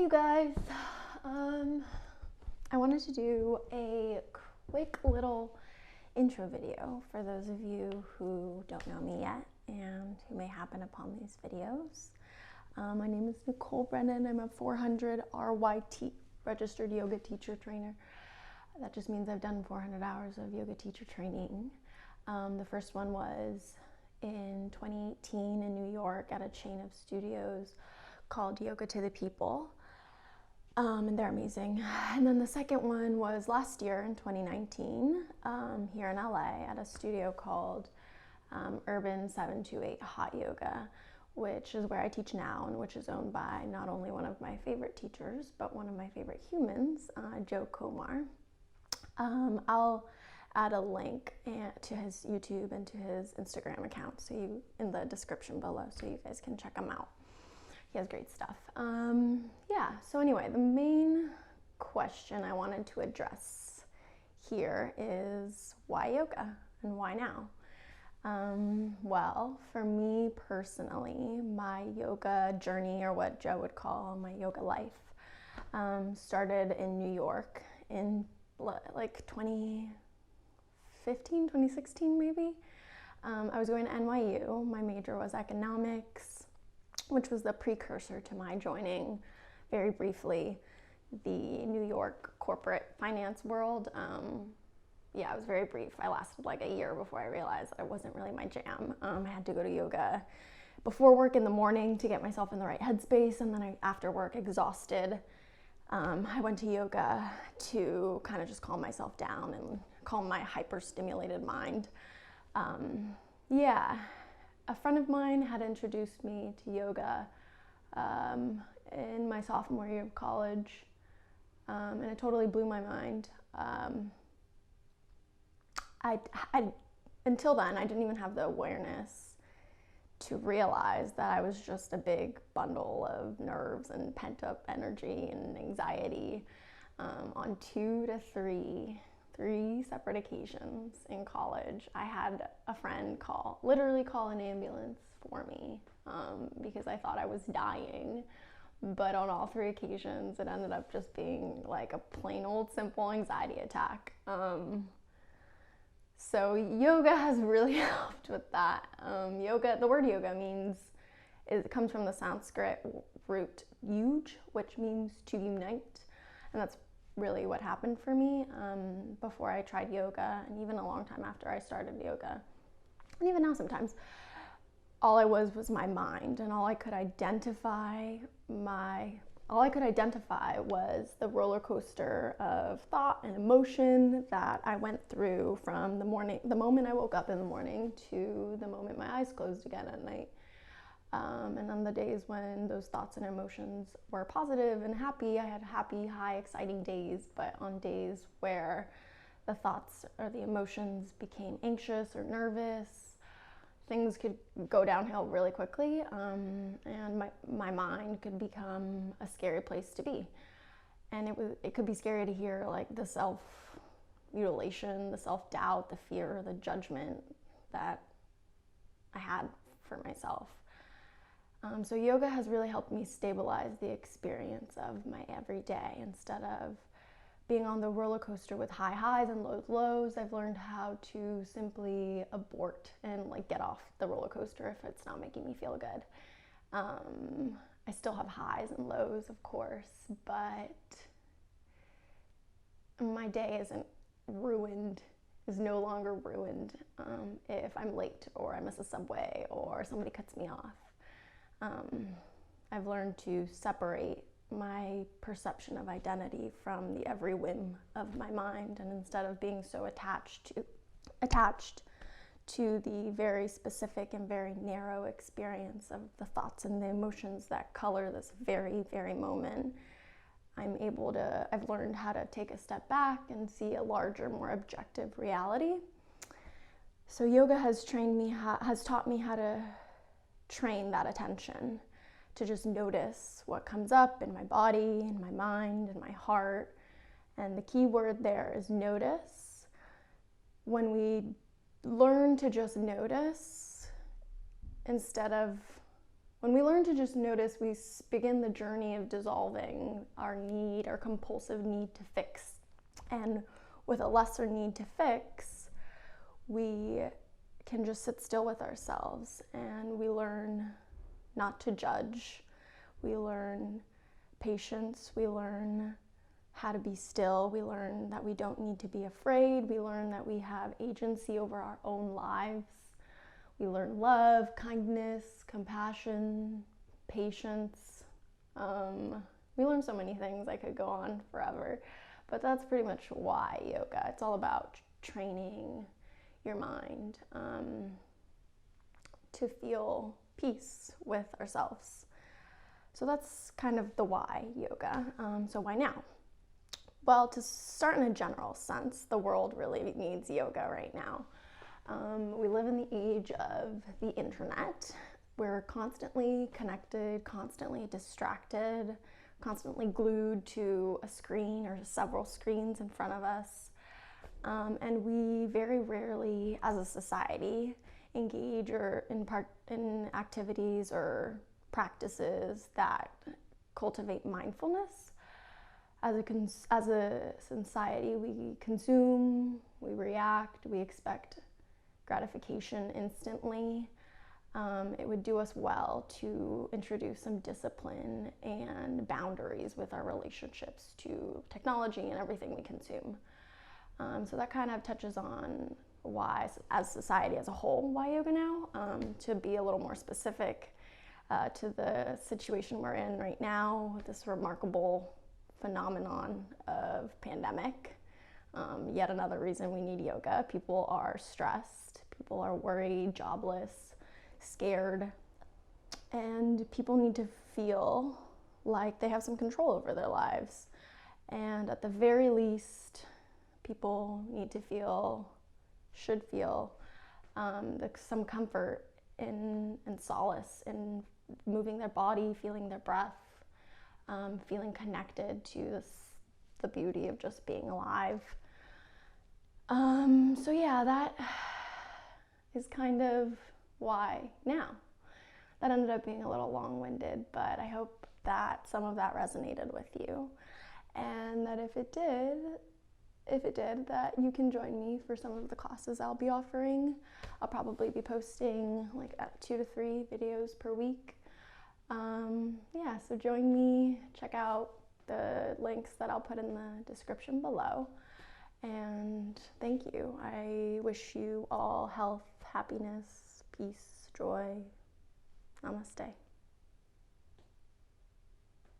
you guys. I wanted to do a quick little intro video for those of you who don't know me yet and who may happen upon these videos. My name is Nicole Brennan. I'm a 400 RYT, registered yoga teacher trainer. That just means I've done 400 hours of yoga teacher training. The first one was in 2018 in New York at a chain of studios called Yoga to the People, and they're amazing. And then the second one was last year in 2019 here in LA at a studio called Urban 728 Hot Yoga, which is where I teach now and which is owned by not only one of my favorite teachers but one of my favorite humans, Joe Komar. I'll add a link to his YouTube and to his Instagram account in the description below so you guys can check him out. He has great stuff. So anyway, the main question I wanted to address here is why yoga and why now? Well, for me personally, my yoga journey, or what Joe would call my yoga life, started in New York in like 2016 maybe. I was going to NYU. My major was economics, which was the precursor to my joining, very briefly, the New York corporate finance world. It was very brief. I lasted like a year before I realized that it wasn't really my jam. I had to go to yoga before work in the morning to get myself in the right headspace, and then after work, exhausted, I went to yoga to kind of just calm myself down and calm my hyper-stimulated mind. A friend of mine had introduced me to yoga in my sophomore year of college, and it totally blew my mind. Until then, I didn't even have the awareness to realize that I was just a big bundle of nerves and pent-up energy and anxiety on three separate occasions in college. I had a friend literally call an ambulance for me because I thought I was dying. But on all three occasions, it ended up just being like a plain old simple anxiety attack. So yoga has really helped with that. The word yoga it comes from the Sanskrit root yuj, which means to unite. And that's really what happened for me before I tried yoga, and even a long time after I started yoga. And even now sometimes, all I was my mind, and all I could identify was the roller coaster of thought and emotion that I went through from the moment I woke up in the morning to the moment my eyes closed again at night. And on the days when those thoughts and emotions were positive and happy, I had happy, high, exciting days. But on days where the thoughts or the emotions became anxious or nervous, things could go downhill really quickly, and my mind could become a scary place to be. And it could be scary to hear like the self-mutilation, the self-doubt, the fear, the judgment that I had for myself. So yoga has really helped me stabilize the experience of my everyday. Instead of being on the roller coaster with high highs and low lows, I've learned how to simply abort and get off the roller coaster if it's not making me feel good. I still have highs and lows, of course, but my day is no longer ruined if I'm late or I miss a subway or somebody cuts me off. I've learned to separate my perception of identity from the every whim of my mind, and instead of being so attached to the very specific and very narrow experience of the thoughts and the emotions that color this very, very moment, I've learned how to take a step back and see a larger, more objective reality. So yoga has taught me how to train that attention, to just notice what comes up in my body, in my mind, in my heart. And the key word there is notice. When we learn to just notice instead of When we learn to just notice, we begin the journey of dissolving our compulsive need to fix. And with a lesser need to fix, we can just sit still with ourselves, and we learn not to judge. We learn patience. We learn how to be still. We learn that we don't need to be afraid. We learn that we have agency over our own lives. We learn love, kindness, compassion, patience. We learn so many things. I could go on forever, but that's pretty much why yoga. It's all about training your mind to feel peace with ourselves. So that's kind of the why yoga. So why now? Well, to start in a general sense, the world really needs yoga right now. We live in the age of the internet. We're constantly connected, constantly distracted, constantly glued to a screen or several screens in front of us. And we very rarely, as a society, engage in activities or practices that cultivate mindfulness. As a society, we consume, we react, we expect gratification instantly. It would do us well to introduce some discipline and boundaries with our relationships to technology and everything we consume. So that kind of touches on why, as society as a whole, why yoga now. To be a little more specific to the situation we're in right now, this remarkable phenomenon of pandemic. Yet another reason we need yoga. People are stressed, people are worried, jobless, scared, and people need to feel like they have some control over their lives. And at the very least, people need to should feel some comfort and solace in moving their body, feeling their breath, feeling connected to the beauty of just being alive. So yeah, that is kind of why now. That ended up being a little long-winded, but I hope that some of that resonated with you, and that if it did, that you can join me for some of the classes I'll be offering. I'll probably be posting like 2 to 3 videos per week. Yeah, so join me, check out the links that I'll put in the description below. And thank you. I wish you all health, happiness, peace, joy. Namaste.